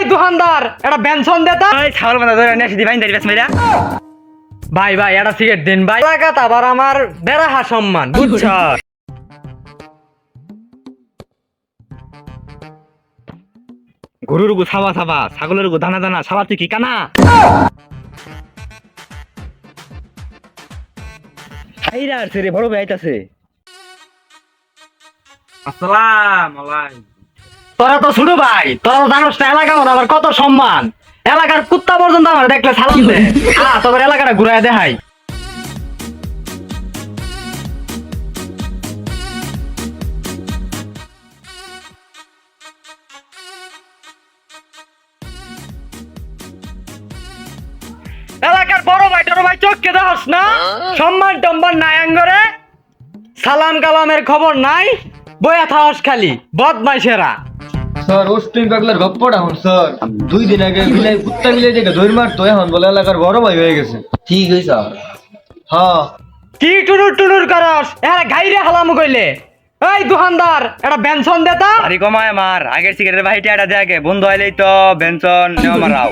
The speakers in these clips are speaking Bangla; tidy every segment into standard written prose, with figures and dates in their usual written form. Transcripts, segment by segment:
এই দোকানদার এটা বেনসন দে তো। ওই ছাগল বাঁধা ধরে নিয়ে আসি ভাই দাঁড়িয়ে বাস মেরা। ভাই ভাই এটা সিগারেট দিন ভাই, এলাকাত আবার আমার বেড়াহা সম্মান বুঝছ। গরুর গু ছাবা ছাবা, ছাগলের গু দানা দানা, ছাবা তুই কি কানা? হাইরা আসছে রে, বড় ভাই আইতাছে। আসসালাম আলাইকুম। তোরা তো ছোট ভাই, তোরা তো জানোস না এলাকা আমার কত সম্মান। এলাকার কুত্তা পর্যন্ত আমার দেখলে সালাম দে। তোর এলাকাটা ঘুরায় দেখাই। এলাকার বড় ভাই টড় ভাই চোখকে দেখস না, সম্মান টম্মান নাই আঙ্গরে, সালাম কালামের খবর নাই, বয়া থাকস খালি বদমাইশেরা। স্যার ওস্টিং পাগলার গপ্পটা হন স্যার 2 দিন আগে বিলাই কুত্তা বিলাই দেখে দৌড় মারতো, এখন বলে এলাকার বড় ভাই হয়ে গেছে। ঠিক হয়েছে স্যার। হ্যাঁ কি টুনুর টুনুর করস, এরা গাইরে হালাম কইলে। এই দোকানদার এটা বেনসন দে তো। আরে কমায় আমার আগের সিগারেটের ভাইটা এটা দে আগে, বন্ধু আইলেই তো বেনসন নেওয়া মারাও।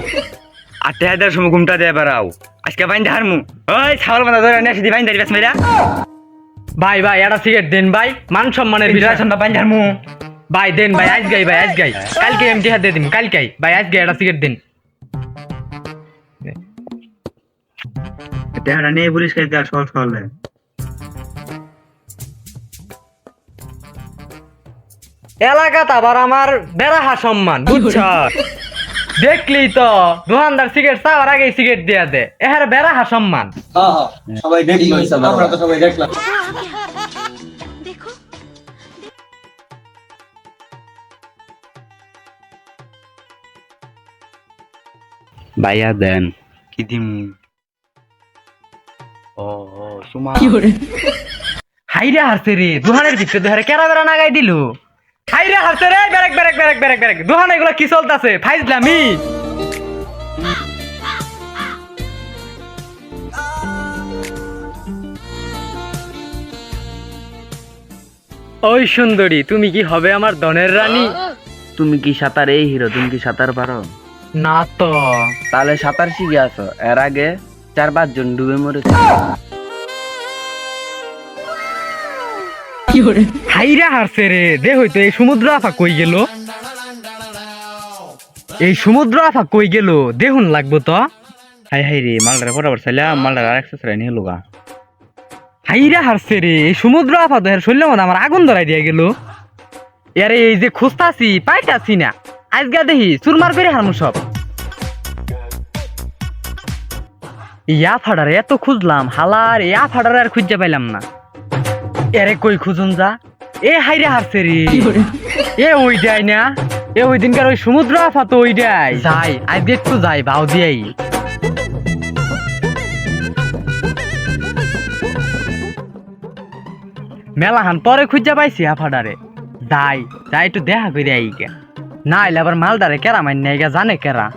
আর টেহাদের সময় ঘুমটা দিয়ে বেড়াও, আজকে বাইন দেখার মু। ওই ছাগল বাঁধা ধরে নিয়ে আসি ভাই দাঁড়িয়ে বাস মেরা। ভাই ভাই এটা সিগারেট দেন ভাই, মান সম্মানের বিষয়। বাইন দেখার মু। ভাই দেন ভাই, আজ গাই ভাই, আজ গাই কালকে এমটি হাতে দিন, কালকে ভাই আজ গাই এটা সিগারেট দিন। টেহাটা নিয়ে পুলিশ কাছে যা সহজ সহলে। এলাকাত আবার আমার বেড়াহা সম্মান বুঝছ। দেখলি তো দোকানদার সিগারেট চাওয়ার আগে সিগারেট দিয়া দে, এহার বেড়াহা সম্মান। হ্যাঁ হ্যাঁ সবাই দেখলো, আমরা তো সবাই দেখলাম। देखो ভাইয়া দেন কি দিমু? ও সুমা হাইরে হারছে রে, দোকানের ভিতরে ধরে কেরা বেড়া নাগাই দিল। হাইরে হারছে রে, বেরেক বেরেক বেরেক বেরেক বেরেক, দোকানে এগুলো কি চলতেছে ফাইজলামি। ওই সুন্দরী, তুমি কি হবে আমার দনের রানী? তুমি কি সাঁতার এই হিরো, তুমি কি সাঁতার পারো? না তো। তাহলে সাঁতার শিখে আসো, এর আগে 4-5 জন ডুবে মরেছে। হাইরা হারছে রে, দে হইতো এই সমুদ্র আফা কই গেল, এই সমুদ্র আফা কই গেল দেখুন লাগবো তো। হাই হাই রে, মালটার ফটাফট চাইলাম, মালটার আর একটা চাই নিয়ে লোগা। হাইরা হারছে রে, এই সমুদ্র আফা তো শরীর মধ্যে আমার আগুন ধরাই দিয়ে গেল। আরে এই যে খুঁজতাছি পাইতাছি না, আজগা দেখি চুরমার করে হারমু সব। ইয়া ফাডারে এত খুঁজলাম, হালার ইয়া ফাডারে আর খুঁজে পাইলাম না। এরে কই খুঁজুন যা, এ হাইরে হারছে রে, এ ওইটাই না, এ ওই দিনকার ওই সমুদ্র আফা তো ওইটাই। যাই আজকে একটু যাই বাউ দিয়াই। মেলাহান পরে খুঁজা পাইছি আফাডারে, যাই যাই একটু দেখা করে আইগা, না আইলে আবার মালদারে কেরা মাইন নাইগা জানে কেরা।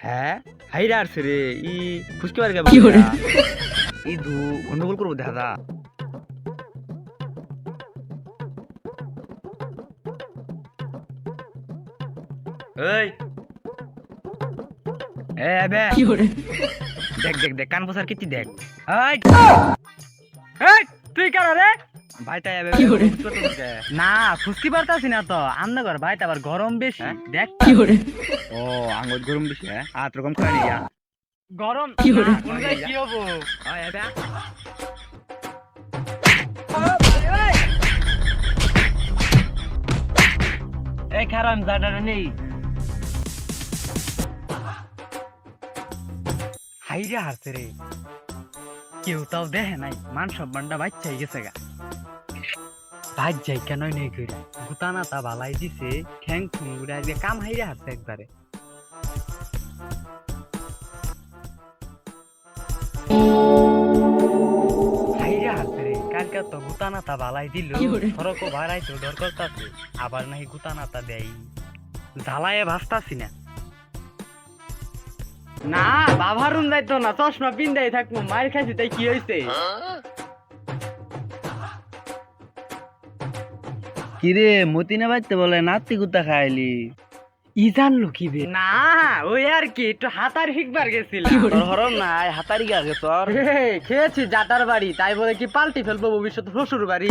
হ্যাঁ হাইরা আসছে রে, ই ফুসকে পারে গে ই দু গন্ডগোল করবো দেখা দা। এই এ বে দেখ দেখ দেখ কান বসার কিতি দেখ। এই এই তুই কারা রে? ভাই তাই এবে না ফুসকি পারতাছি না তো, আমনা ঘর ভাই আবার গরম বেশি দেখ। ও আঙ্গুর গরম বেশি হ্যাঁ, আত রকম করে নিয়া গরম কি হবো? এবে এই খারাম জাডারে নেই। হাইরে হারছে রে, কেউ তাও দেখে নাই, মান সম্মানটা বাচ্চাই গেছে গা। ভাই যাই কেন নেই কইরা গুতানা তা বালাই দিছে, ঠ্যাং ঠুং উড়া দিয়ে কাম হাইরে হারছে একবারে। হাইরে হারছে রে, কালকে এটা তো গুতানাতা বালাই দিল সড়কও ভাড়াই তো ডর করতাছে আবার নাকি গুতানাতা দেয় জ্বালায় ভাসতাছি না না বাবারুন যাইতো না চশমা পিন্দাই থাকবো মায়ের খাইছি তাই কি হয়েছে কিরে মতিনা বাইতে বলে নাতি গুতা খাইলি ই জানলো কি বে না ওই আর কি একটু হাতার শিখবার গেছিলাম তোর হরম নাই হাতারি গাছে তোর খেয়েছি জাটার বাড়ি তাই বলে কি পাল্টি ফেলবো ভবিষ্যৎ শ্বশুর বাড়ি